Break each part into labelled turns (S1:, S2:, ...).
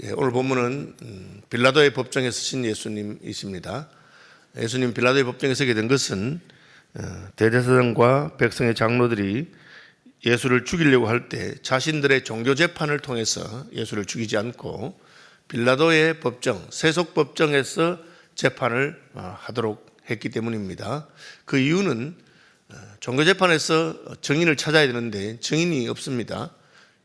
S1: 오늘 본문은 빌라도의 법정에 서신 예수님이십니다. 예수님 빌라도의 법정에 서게 된 것은 대제사장과 백성의 장로들이 예수를 죽이려고 할 때 자신들의 종교 재판을 통해서 예수를 죽이지 않고 빌라도의 법정, 세속 법정에서 재판을 하도록 했기 때문입니다. 그 이유는 종교 재판에서 증인을 찾아야 되는데 증인이 없습니다.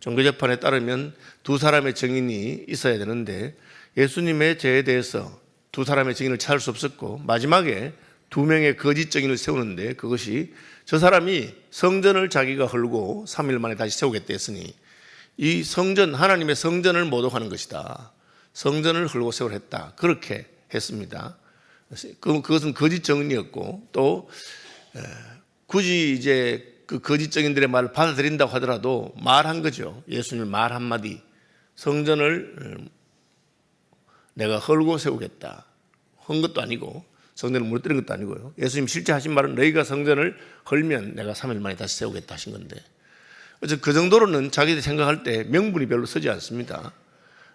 S1: 종교 재판에 따르면 두 사람의 증인이 있어야 되는데 예수님의 죄에 대해서 두 사람의 증인을 찾을 수 없었고 마지막에 두 명의 거짓 증인을 세우는데 그것이 저 사람이 성전을 자기가 헐고 3일 만에 다시 세우겠다 했으니 이 성전, 하나님의 성전을 모독하는 것이다. 성전을 헐고 세우려 했다. 그렇게 했습니다. 그것은 거짓 증인이었고 또 굳이 이제 그 거짓 증인들의 말을 받아들인다고 하더라도 말한 거죠. 예수님 말 한마디. 성전을 내가 헐고 세우겠다. 한 것도 아니고 성전을 무너뜨린 것도 아니고요. 예수님 실제 하신 말은 너희가 성전을 헐면 내가 3일 만에 다시 세우겠다 하신 건데 그래서 그 정도로는 자기들이 생각할 때 명분이 별로 서지 않습니다.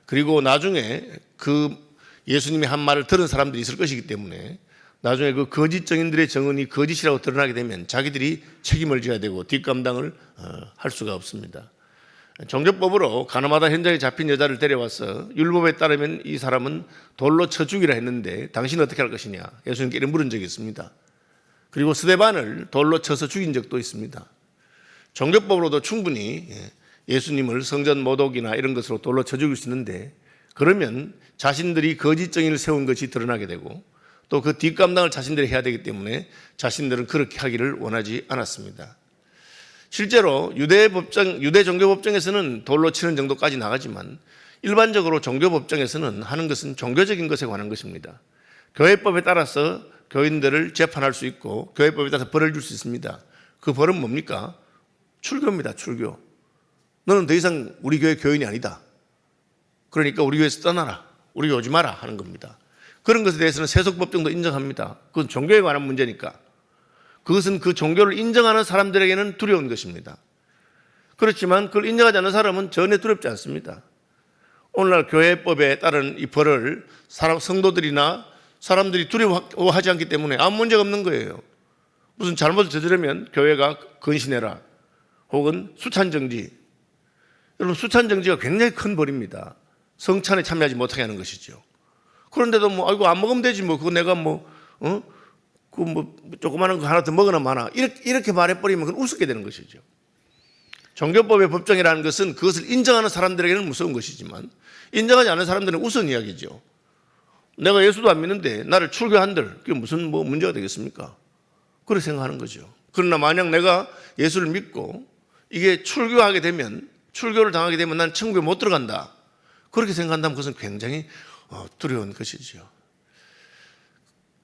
S1: 그리고 나중에 그 예수님이 한 말을 들은 사람들이 있을 것이기 때문에 나중에 그 거짓 증인들의 증언이 거짓이라고 드러나게 되면 자기들이 책임을 져야 되고 뒷감당을 할 수가 없습니다. 종교법으로 가늠하다 현장에 잡힌 여자를 데려와서 율법에 따르면 이 사람은 돌로 쳐 죽이라 했는데 당신은 어떻게 할 것이냐 예수님께 이런 물은 적이 있습니다. 그리고 스데반을 돌로 쳐서 죽인 적도 있습니다. 종교법으로도 충분히 예수님을 성전 모독이나 이런 것으로 돌로 쳐 죽일 수 있는데 그러면 자신들이 거짓 증인을 세운 것이 드러나게 되고 또 그 뒷감당을 자신들이 해야 되기 때문에 자신들은 그렇게 하기를 원하지 않았습니다. 실제로 유대 종교 법정에서는 돌로 치는 정도까지 나가지만 일반적으로 종교 법정에서는 하는 것은 종교적인 것에 관한 것입니다. 교회법에 따라서 교인들을 재판할 수 있고 교회법에 따라서 벌을 줄 수 있습니다. 그 벌은 뭡니까? 출교입니다. 출교. 너는 더 이상 우리 교회 교인이 아니다. 그러니까 우리 교회에서 떠나라. 우리 교회 오지 마라 하는 겁니다. 그런 것에 대해서는 세속법정도 인정합니다. 그건 종교에 관한 문제니까. 그것은 그 종교를 인정하는 사람들에게는 두려운 것입니다. 그렇지만 그걸 인정하지 않는 사람은 전혀 두렵지 않습니다. 오늘날 교회법에 따른 이 벌을 성도들이나 사람들이 두려워하지 않기 때문에 아무 문제가 없는 거예요. 무슨 잘못을 저지르면 교회가 근신해라 혹은 수찬정지. 여러분 수찬정지가 굉장히 큰 벌입니다. 성찬에 참여하지 못하게 하는 것이죠. 그런데도 아이고 안 먹으면 되지 그거 내가 조그마한 거 하나 더 먹으나 마나 이렇게 말해버리면 그건 우습게 되는 것이죠. 종교법의 법정이라는 것은 그것을 인정하는 사람들에게는 무서운 것이지만 인정하지 않는 사람들은 우스운 이야기죠. 내가 예수도 안 믿는데 나를 출교한들 그게 무슨 문제가 되겠습니까? 그렇게 생각하는 거죠. 그러나 만약 내가 예수를 믿고 이게 출교를 당하게 되면 난 천국에 못 들어간다. 그렇게 생각한다면 그것은 굉장히 두려운 것이죠.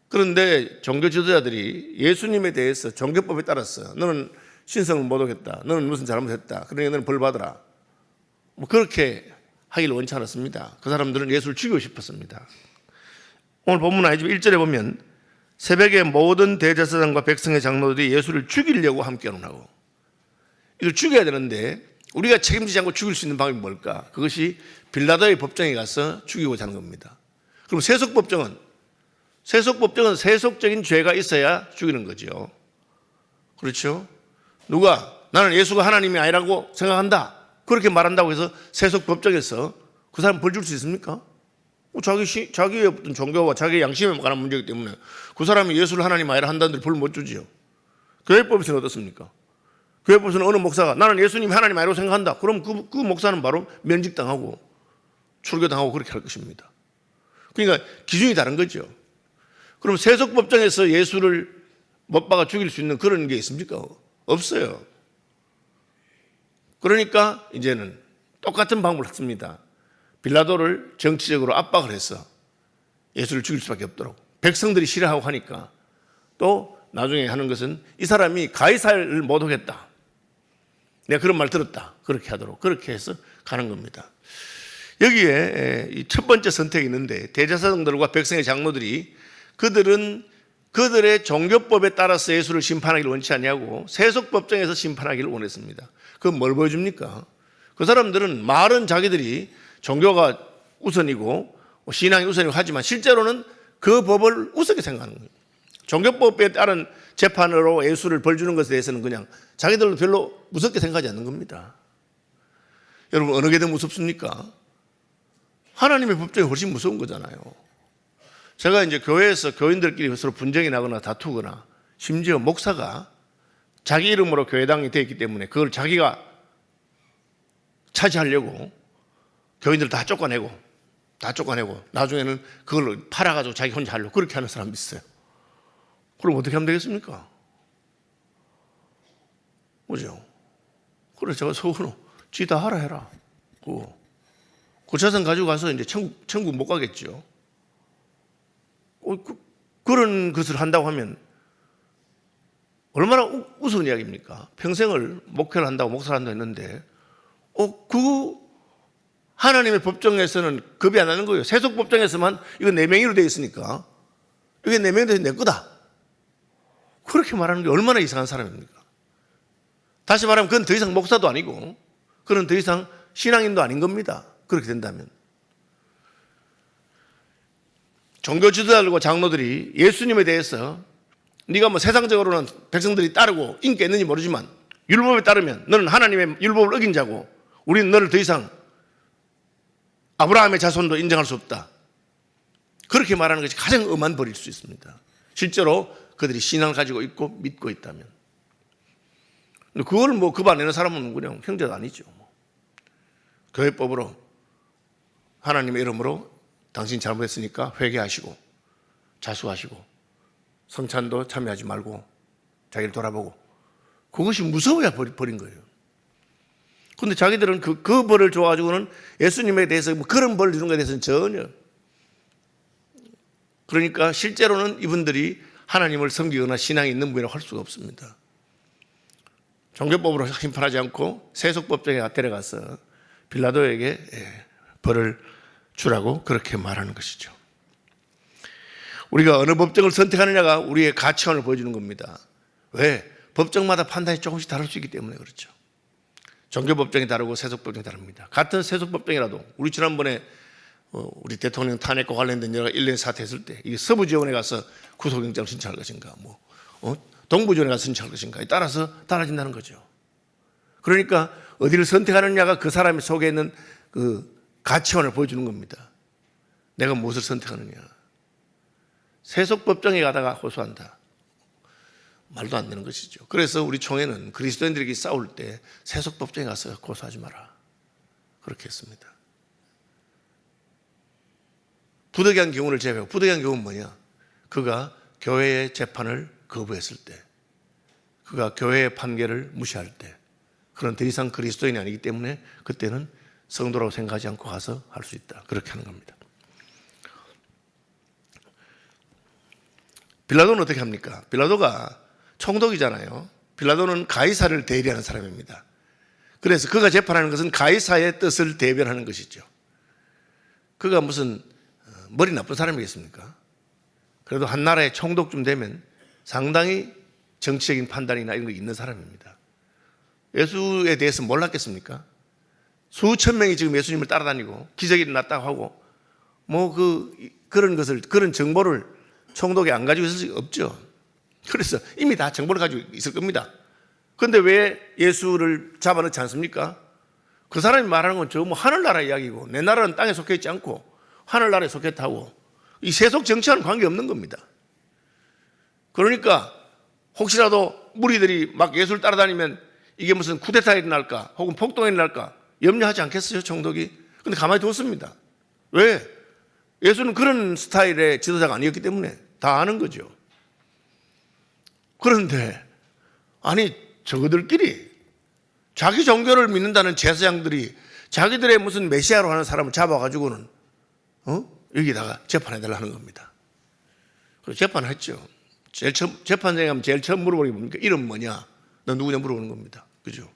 S1: 그런데 종교 지도자들이 예수님에 대해서 종교법에 따라서 너는 신성을 모독했다. 너는 무슨 잘못했다. 그러니까 너는 벌 받아라. 그렇게 하기를 원치 않았습니다. 그 사람들은 예수를 죽이고 싶었습니다. 오늘 본문 아니지만 1절에 보면 새벽에 모든 대제사장과 백성의 장로들이 예수를 죽이려고 함께 언론하고 이걸 죽여야 되는데 우리가 책임지지 않고 죽일 수 있는 방법이 뭘까? 그것이 빌라도의 법정에 가서 죽이고자 하는 겁니다. 그럼 세속법정은 세속적인 죄가 있어야 죽이는 거죠. 그렇죠? 누가 나는 예수가 하나님이 아니라고 생각한다. 그렇게 말한다고 해서 세속법정에서 그 사람 벌 줄 수 있습니까? 자기의 어떤 종교와 자기의 양심에 관한 문제이기 때문에 그 사람이 예수를 하나님 아니라 한다는데 벌 못 주지요. 교회법에서는 어떻습니까? 교회법에서는 어느 목사가 나는 예수님이 하나님 아니라고 생각한다. 그럼 그 목사는 바로 면직당하고 출교당하고 그렇게 할 것입니다. 그러니까 기준이 다른 거죠. 그럼 세속법정에서 예수를 못 박아 죽일 수 있는 그런 게 있습니까? 없어요. 그러니까 이제는 똑같은 방법을 했습니다. 빌라도를 정치적으로 압박을 해서 예수를 죽일 수밖에 없도록 백성들이 싫어하고 하니까 또 나중에 하는 것은 이 사람이 가이사를 모독했다. 내가 그런 말 들었다. 그렇게 하도록 그렇게 해서 가는 겁니다. 여기에 첫 번째 선택이 있는데 대제사장들과 백성의 장로들이 그들의 종교법에 따라서 예수를 심판하기를 원치 않냐고 세속법정에서 심판하기를 원했습니다. 그건 뭘 보여줍니까? 그 사람들은 말은 자기들이 종교가 우선이고 신앙이 우선이고 하지만 실제로는 그 법을 우습게 생각하는 거예요. 종교법에 따른 재판으로 예수를 벌 주는 것에 대해서는 그냥 자기들도 별로 무섭게 생각하지 않는 겁니다. 여러분, 어느 게 더 무섭습니까? 하나님의 법정이 훨씬 무서운 거잖아요. 제가 이제 교회에서 교인들끼리 서로 분쟁이 나거나 다투거나 심지어 목사가 자기 이름으로 교회당이 되어 있기 때문에 그걸 자기가 차지하려고 교인들 다 쫓아내고 나중에는 그걸 팔아가지고 자기 혼자 하려고 그렇게 하는 사람이 있어요. 그럼 어떻게 하면 되겠습니까? 그죠? 그래서 제가 속으로 지 다 하라 해라. 그 재산 가지고 가서 이제 천국 못 가겠죠. 그런 것을 한다고 하면 얼마나 우스운 이야기입니까? 평생을 목회를 한다고 목사를 한다고 했는데 그 하나님의 법정에서는 급이 안 나는 거예요. 세속 법정에서만 이거 내 명의로 되어 있으니까 이게 내 명의로 내 거다. 그렇게 말하는 게 얼마나 이상한 사람입니까? 다시 말하면 그건 더 이상 목사도 아니고 그건 더 이상 신앙인도 아닌 겁니다. 그렇게 된다면. 종교 지도자들과 장로들이 예수님에 대해서 네가 뭐 세상적으로는 백성들이 따르고 인기 있는지 모르지만 율법에 따르면 너는 하나님의 율법을 어긴 자고 우리는 너를 더 이상 아브라함의 자손도 인정할 수 없다. 그렇게 말하는 것이 가장 엄한 벌일 수 있습니다. 실제로 그들이 신앙을 가지고 있고 믿고 있다면. 그걸 뭐 급 안 내는 사람은 그냥 형제도 아니죠. 교회법으로 하나님의 이름으로 당신 잘못했으니까 회개하시고 자수하시고 성찬도 참여하지 말고 자기를 돌아보고 그것이 무서워야 버린 거예요. 그런데 자기들은 그 벌을 줘가지고는 예수님에 대해서 뭐 그런 벌을 주는 것에 대해서는 전혀. 그러니까 실제로는 이분들이 하나님을 섬기거나 신앙이 있는 분이라고 할 수가 없습니다. 종교법으로 심판하지 않고 세속법정에 데려가서 빌라도에게 벌을 주라고 그렇게 말하는 것이죠. 우리가 어느 법정을 선택하느냐가 우리의 가치관을 보여주는 겁니다. 왜? 법정마다 판단이 조금씩 다를 수 있기 때문에 그렇죠. 종교법정이 다르고 세속법정이 다릅니다. 같은 세속법정이라도 우리 지난번에 우리 대통령 탄핵과 관련된 여러 일連사태했을 때 이게 서부지원에 가서 구속영장을 신청할 것인가 동부지원에 가서 신청할 것인가에 따라서 달라진다는 거죠. 그러니까 어디를 선택하느냐가 그 사람의 속에 있는 그 가치관을 보여주는 겁니다. 내가 무엇을 선택하느냐. 세속법정에 가다가 호소한다. 말도 안 되는 것이죠. 그래서 우리 총회는 그리스도인들에게 싸울 때 세속법정에 가서 고소하지 마라. 그렇게 했습니다. 부득이한 경우를 제외하고, 부득이한 경우는 뭐냐? 그가 교회의 재판을 거부했을 때, 그가 교회의 판결을 무시할 때, 그런 더 이상 그리스도인이 아니기 때문에 그때는 성도라고 생각하지 않고 가서 할 수 있다. 그렇게 하는 겁니다. 빌라도는 어떻게 합니까? 빌라도가 총독이잖아요. 빌라도는 가이사를 대리하는 사람입니다. 그래서 그가 재판하는 것은 가이사의 뜻을 대변하는 것이죠. 그가 무슨 머리 나쁜 사람이겠습니까? 그래도 한 나라의 총독쯤 되면 상당히 정치적인 판단이나 이런 거 있는 사람입니다. 예수에 대해서 몰랐겠습니까? 수천 명이 지금 예수님을 따라다니고 기적이 일어났다고 하고 그런 정보를 총독이 안 가지고 있을 수 없죠. 그래서 이미 다 정보를 가지고 있을 겁니다. 그런데 왜 예수를 잡아넣지 않습니까? 그 사람이 말하는 건 저 하늘나라 이야기고 내 나라는 땅에 속해 있지 않고 하늘나라에 속했다고 이 세속 정치와는 관계없는 겁니다. 그러니까 혹시라도 무리들이 막 예수를 따라다니면 이게 무슨 쿠데타가 일어날까 혹은 폭동이 일어날까 염려하지 않겠어요, 총독이? 근데 가만히 뒀습니다. 왜? 예수는 그런 스타일의 지도자가 아니었기 때문에 다 아는 거죠. 그런데 아니 저들끼리 자기 종교를 믿는다는 제사장들이 자기들의 무슨 메시아로 하는 사람을 잡아가지고는 여기다가 재판해달라 하는 겁니다. 그래서 재판했죠. 재판장에 가면 제일 처음 물어보는 게 뭡니까? 이름 뭐냐? 너 누구냐 물어보는 겁니다. 그죠?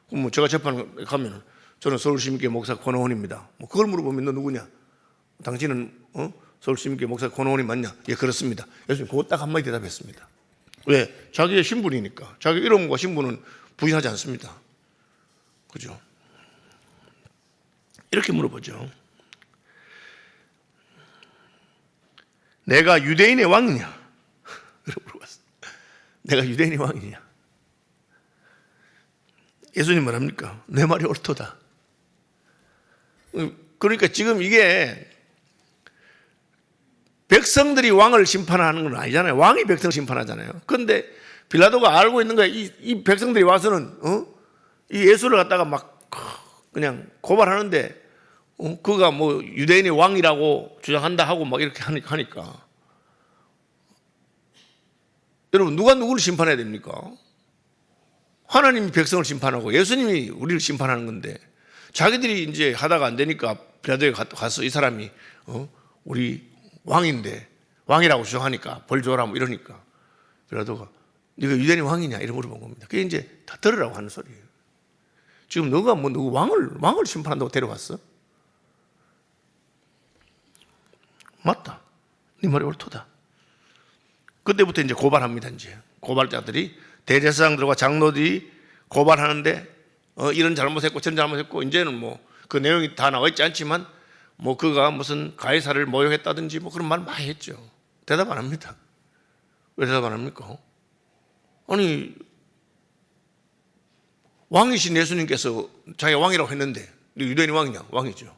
S1: 그럼 제가 재판 가면 저는 서울시민교회 목사 권호원입니다. 그걸 물어보면 너 누구냐? 당신은 서울시민교회 목사 권호원이 맞냐? 예, 그렇습니다. 예수님 그거 딱 한마디 대답했습니다. 왜? 자기의 신분이니까. 자기 이름과 신분은 부인하지 않습니다. 그죠? 이렇게 물어보죠. 내가 유대인의 왕이냐? 물어봤어. 내가 유대인의 왕이냐? 예수님 뭐랍니까? 내 말이 옳도다. 그러니까 지금 이게 백성들이 왕을 심판하는 건 아니잖아요. 왕이 백성을 심판하잖아요. 그런데 빌라도가 알고 있는 거야. 이 백성들이 와서는 이 예수를 갖다가 막 그냥 고발하는데 그가 뭐 유대인의 왕이라고 주장한다 하고 막 이렇게 하니까 여러분 누가 누구를 심판해야 됩니까? 하나님이 백성을 심판하고 예수님이 우리를 심판하는 건데 자기들이 이제 하다가 안 되니까 빌라도에 가서 이 사람이 우리 왕인데 왕이라고 주장하니까 벌 줘라 뭐 이러니까 빌라도가 네가 유대인의 왕이냐 이렇게 물어본 겁니다. 그게 이제 다 들으라고 하는 소리예요. 지금 너가 뭐 누구 왕을 심판한다고 데려왔어? 맞다. 네 말이 옳도다. 그때부터 이제 고발합니다. 이제 고발자들이 대제사장들과 장로들이 고발하는데 이런 잘못했고 저런 잘못했고 이제는 뭐 그 내용이 다 나와 있지 않지만 뭐 그가 무슨 가이사를 모욕했다든지 뭐 그런 말 많이 했죠. 대답 안 합니다. 왜 대답 안 합니까? 아니 왕이신 예수님께서 자기가 왕이라고 했는데 유대인이 왕이냐? 왕이죠.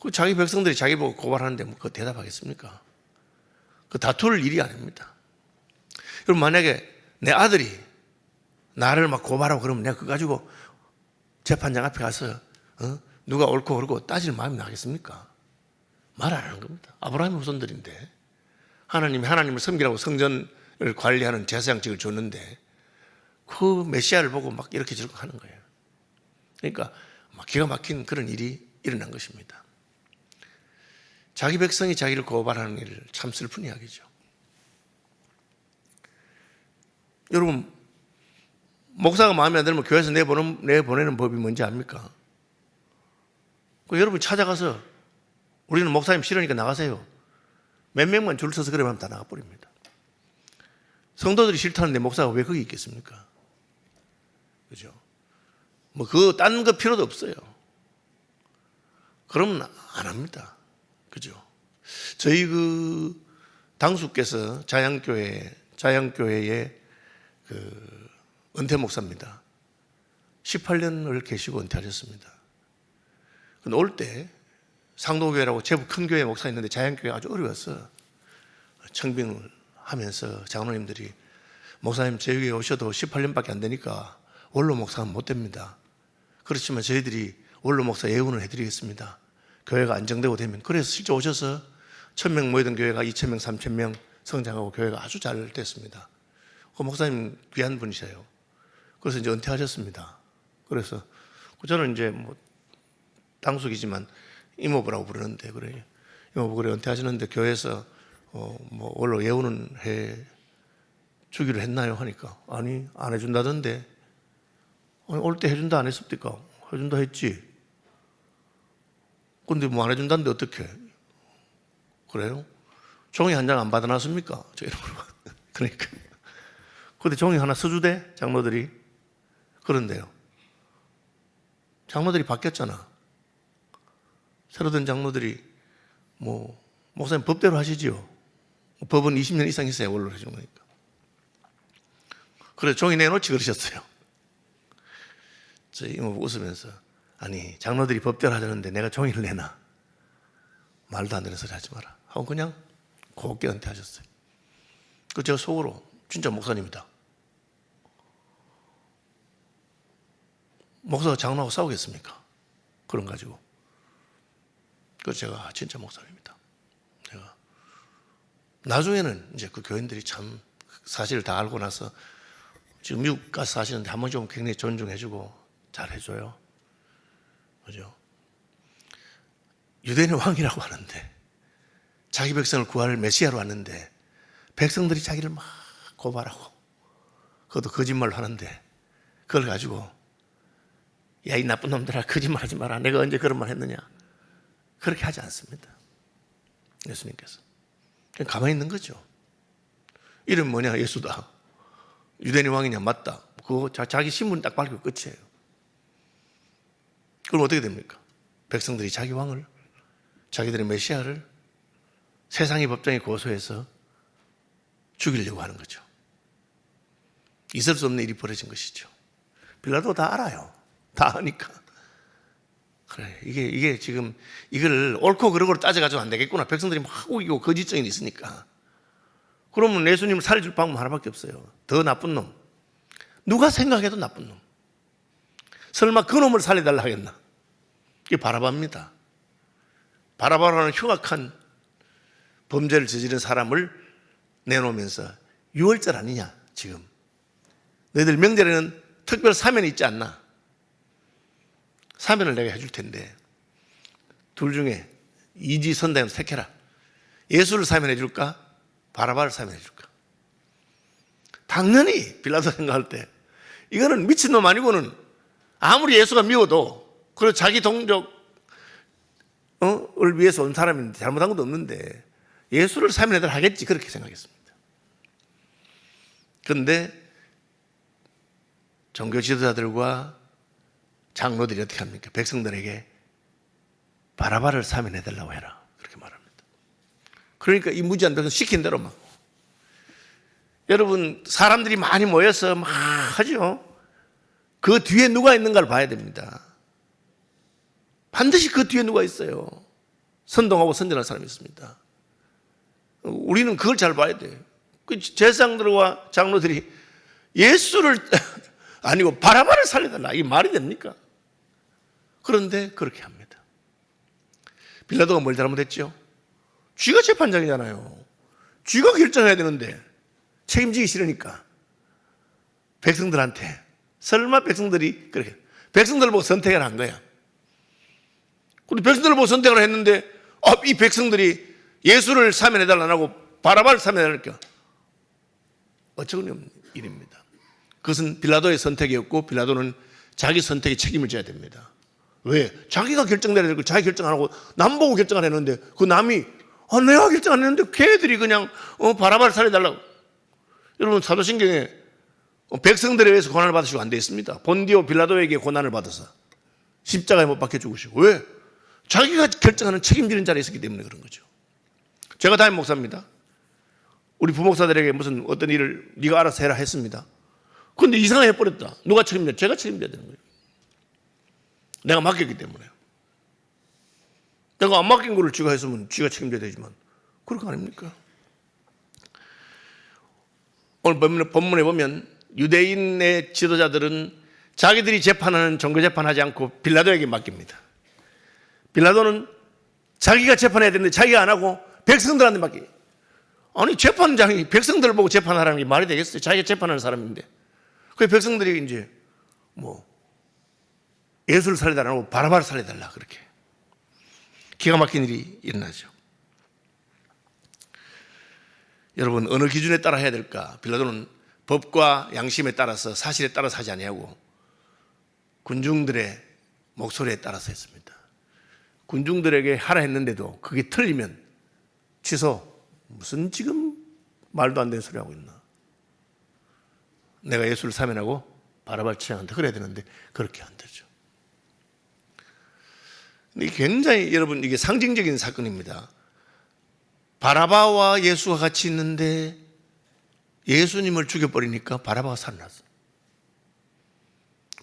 S1: 그 자기 백성들이 자기 보고 고발하는데 뭐 그거 대답하겠습니까? 그 다툴 일이 아닙니다. 여러분 만약에 내 아들이 나를 막 고발하고 그러면 내가 그거 가지고 재판장 앞에 가서 누가 옳고 그르고 따질 마음이 나겠습니까? 말 안 하는 겁니다. 아브라함의 후손들인데 하나님이 하나님을 섬기라고 성전을 관리하는 제사장직을 줬는데 그 메시아를 보고 막 이렇게 저렇게 하는 거예요. 그러니까 막 기가 막힌 그런 일이 일어난 것입니다. 자기 백성이 자기를 고발하는 일 참 슬픈 이야기죠. 여러분 목사가 마음에 안 들면 교회에서 내보내는 법이 뭔지 압니까? 여러분 찾아가서 우리는 목사님 싫으니까 나가세요. 몇 명만 줄 서서 그러면 다 나가버립니다. 성도들이 싫다는데 목사가 왜 거기 있겠습니까? 그죠? 뭐 딴 거 필요도 없어요. 그러면 안 합니다. 그죠? 저희 그 당수께서 자양교회의 그 은퇴 목사입니다. 18년을 계시고 은퇴하셨습니다. 근데 올 때 상도교회라고 제법 큰 교회 목사 있는데 자양교회 아주 어려웠어. 청빙을 하면서 장로님들이 목사님 저희 교회 오셔도 18년밖에 안 되니까 원로 목사는 못 됩니다. 그렇지만 저희들이 원로 목사 예우는 해드리겠습니다. 교회가 안정되고 되면. 그래서 실제 오셔서 1000명 모이던 교회가 2000명, 3000명 성장하고 교회가 아주 잘 됐습니다. 그 목사님 귀한 분이세요. 그래서 이제 은퇴하셨습니다. 그래서 저는 이제 뭐 당숙이지만 이모부라고 부르는데 그래 이모부 그래 은퇴하시는데 교회에서 뭐 원로 예우는 해 주기로 했나요? 하니까 아니 안 해준다던데. 아니, 올 때 해준다 안 했습니까? 해준다 했지. 근데 뭐 안 해준다는데 어떻게? 그래요? 종이 한 장 안 받아놨습니까? 저 이런 걸 그러니까. 근데 종이 하나 써주대 장로들이. 그런데요. 장로들이 바뀌었잖아. 새로 된 장로들이 뭐 목사님 법대로 하시지요. 법은 20년 이상 있어야 원로 해준 거니까. 그래서 종이 내놓지 그러셨어요. 저희 이모 웃으면서 아니 장로들이 법대로 하자는데 내가 종이를 내놔. 말도 안 되는 소리 하지 마라 하고 그냥 곱게 은퇴하셨어요. 그 제가 속으로 진짜 목사님이다. 목사가 장로하고 싸우겠습니까? 그런 가지고. 그래서 제가 진짜 목사님이다. 제가 나중에는 이제 그 교인들이 참 사실을 다 알고 나서 지금 미국 가서 사시는데 한 번 좀 굉장히 존중해주고 잘해줘요. 그죠? 유대인의 왕이라고 하는데 자기 백성을 구할 메시아로 왔는데 백성들이 자기를 막 고발하고 그것도 거짓말로 하는데 그걸 가지고 야, 이 나쁜 놈들아 거짓말 하지 마라. 내가 언제 그런 말 했느냐. 그렇게 하지 않습니다. 예수님께서. 그냥 가만히 있는 거죠. 이름 뭐냐? 예수다. 유대인의 왕이냐? 맞다. 그거 자기 신분 딱 밝히고 끝이에요. 그럼 어떻게 됩니까? 백성들이 자기 왕을, 자기들의 메시아를 세상의 법정에 고소해서 죽이려고 하는 거죠. 있을 수 없는 일이 벌어진 것이죠. 빌라도 다 알아요. 다 아니까. 그래, 이게 지금 이걸 옳고 그르고로 따져가지고 안 되겠구나. 백성들이 막 우기고 거짓 증인이 있으니까. 그러면 예수님을 살려줄 방법 하나밖에 없어요. 더 나쁜 놈. 누가 생각해도 나쁜 놈. 설마 그 놈을 살려달라 하겠나? 이게 바라바입니다. 바라바라는 흉악한 범죄를 저지른 사람을 내놓으면서 유월절 아니냐 지금. 너희들 명절에는 특별 사면이 있지 않나? 사면을 내가 해줄 텐데 둘 중에 이지선다형 택해라. 예수를 사면해 줄까? 바라바를 사면해 줄까? 당연히 빌라도 생각할 때 이거는 미친놈 아니고는 아무리 예수가 미워도 그리고 자기 동족을 위해서 온 사람인데 잘못한 것도 없는데 예수를 사면해들 하겠지 그렇게 생각했습니다. 그런데 종교 지도자들과 장로들이 어떻게 합니까? 백성들에게 바라바를 사면해달라고 해라 그렇게 말합니다. 그러니까 이 무지한 백성 시킨 대로 막 여러분 사람들이 많이 모여서 막 하죠. 그 뒤에 누가 있는가를 봐야 됩니다. 반드시 그 뒤에 누가 있어요. 선동하고 선전할 사람이 있습니다. 우리는 그걸 잘 봐야 돼요. 그 제사장들과 장로들이 예수를 아니고 바라바를 살려달라. 이게 말이 됩니까? 그런데 그렇게 합니다. 빌라도가 뭘 잘못했죠? 쥐가 재판장이잖아요. 쥐가 결정해야 되는데 책임지기 싫으니까 백성들한테 설마 백성들이 그렇게 백성들을 보고 선택을 한 거야. 근데 백성들을 보고 선택을 했는데 이 백성들이 예수를 사면해달라 안 하고 바라바를 사면해달라니까 어처구니 일입니다. 그것은 빌라도의 선택이었고 빌라도는 자기 선택에 책임을 져야 됩니다. 왜? 자기가 결정내야 되고 자기 결정 안 하고 남 보고 결정 안 했는데 그 남이 내가 결정 안 했는데 걔들이 그냥 바라바를 살려달라고. 여러분 사도신경에 백성들에 의해서 고난을 받으시고 안 돼 있습니다. 본디오 빌라도에게 고난을 받아서 십자가에 못 박혀 죽으시고. 왜? 자기가 결정하는 책임지는 자리에 있었기 때문에 그런 거죠. 제가 담임 목사입니다. 우리 부목사들에게 무슨 어떤 일을 네가 알아서 해라 했습니다. 그런데 이상하게 해버렸다. 누가 책임져? 제가 책임져야 되는 거예요. 내가 맡겼기 때문에. 내가 안 맡긴 거를 쥐가 했으면 쥐가 책임져야 되지만 그럴 거 아닙니까? 오늘 본문에 보면 유대인의 지도자들은 자기들이 재판하는 종교 재판하지 않고 빌라도에게 맡깁니다. 빌라도는 자기가 재판해야 되는데 자기가 안 하고 백성들한테 맡겨. 아니 재판장이 백성들을 보고 재판하라는 게 말이 되겠어요? 자기가 재판하는 사람인데. 그 백성들이 이제 예수를 살려달라고 바라바를 살려달라 그렇게 기가 막힌 일이 일어나죠. 여러분 어느 기준에 따라 해야 될까? 빌라도는 법과 양심에 따라서 사실에 따라서 하지 아니하고 군중들의 목소리에 따라서 했습니다. 군중들에게 하라 했는데도 그게 틀리면 취소. 무슨 지금 말도 안 되는 소리 하고 있나? 내가 예수를 사면하고 바라바를 치장한다 그래야 되는데 그렇게 안 되죠. 근데 굉장히 여러분 이게 상징적인 사건입니다. 바라바와 예수가 같이 있는데 예수님을 죽여버리니까 바라바가 살아났어.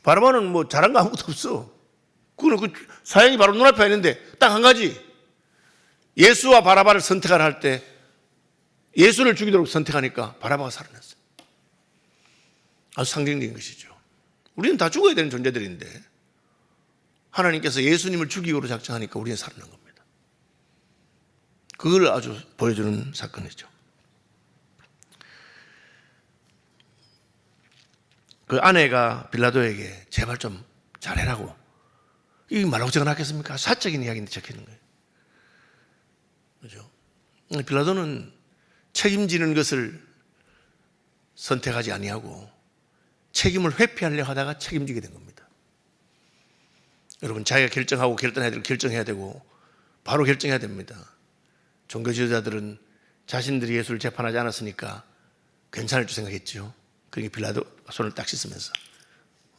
S1: 바라바는 뭐 잘한 거 아무것도 없어. 그거는 그 사형이 바로 눈앞에 있는데 딱 한 가지. 예수와 바라바를 선택하라 할 때 예수를 죽이도록 선택하니까 바라바가 살아났어. 아주 상징적인 것이죠. 우리는 다 죽어야 되는 존재들인데 하나님께서 예수님을 죽이기로 작정하니까 우리는 살아난 겁니다. 그걸 아주 보여주는 사건이죠. 그 아내가 빌라도에게 제발 좀 잘해라고. 이게 말하고 적어놨겠습니까? 사적인 이야기인데 적혀있는 거예요. 그죠? 빌라도는 책임지는 것을 선택하지 아니하고 책임을 회피하려고 하다가 책임지게 된 겁니다. 여러분 자기가 결정하고 결정해야 되고 결정해야 되고 바로 결정해야 됩니다. 종교 지도자들은 자신들이 예수를 재판하지 않았으니까 괜찮을 줄 생각했죠. 그러니까 빌라도 손을 딱 씻으면서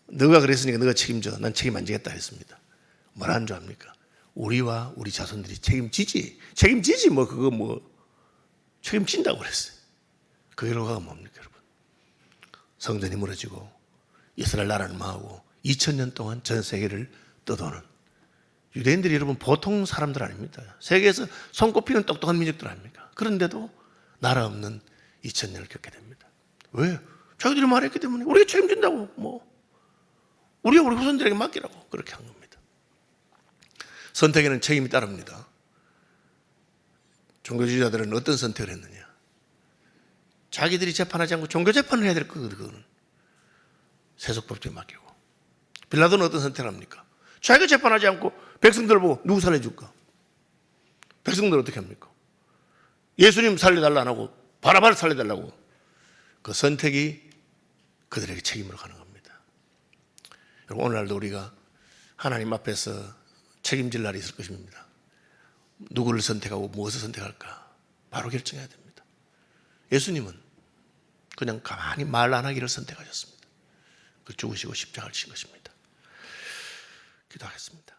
S1: 너가 그랬으니까 너가 책임져. 난 책임 안 지겠다 했습니다. 뭐라는 줄 압니까? 우리와 우리 자손들이 책임지지 뭐 그거 뭐 책임진다고 그랬어요. 그 결과가 뭡니까, 여러분? 성전이 무너지고 이스라엘 나라는 망하고 2000년 동안 전 세계를 떠도는, 유대인들이 여러분 보통 사람들 아닙니다. 세계에서 손꼽히는 똑똑한 민족들 아닙니까? 그런데도 나라 없는 2000년을 겪게 됩니다. 왜? 자기들이 말했기 때문에 우리가 책임진다고, 우리가 우리 후손들에게 맡기라고 그렇게 한 겁니다. 선택에는 책임이 따릅니다. 종교주의자들은 어떤 선택을 했느냐? 자기들이 재판하지 않고 종교 재판을 해야 될 거거든. 세속법정에 맡기고. 빌라도는 어떤 선택을 합니까? 자기가 재판하지 않고 백성들 보고 누구 살려줄까? 백성들 어떻게 합니까? 예수님 살려달라 안 하고 바라바를 살려달라고. 그 선택이 그들에게 책임으로 가는 겁니다. 여러분, 오늘날도 우리가 하나님 앞에서 책임질 날이 있을 것입니다. 누구를 선택하고 무엇을 선택할까? 바로 결정해야 됩니다. 예수님은 그냥 가만히 말 안 하기를 선택하셨습니다. 그 죽으시고 십자가를 지신 것입니다. 기도하겠습니다.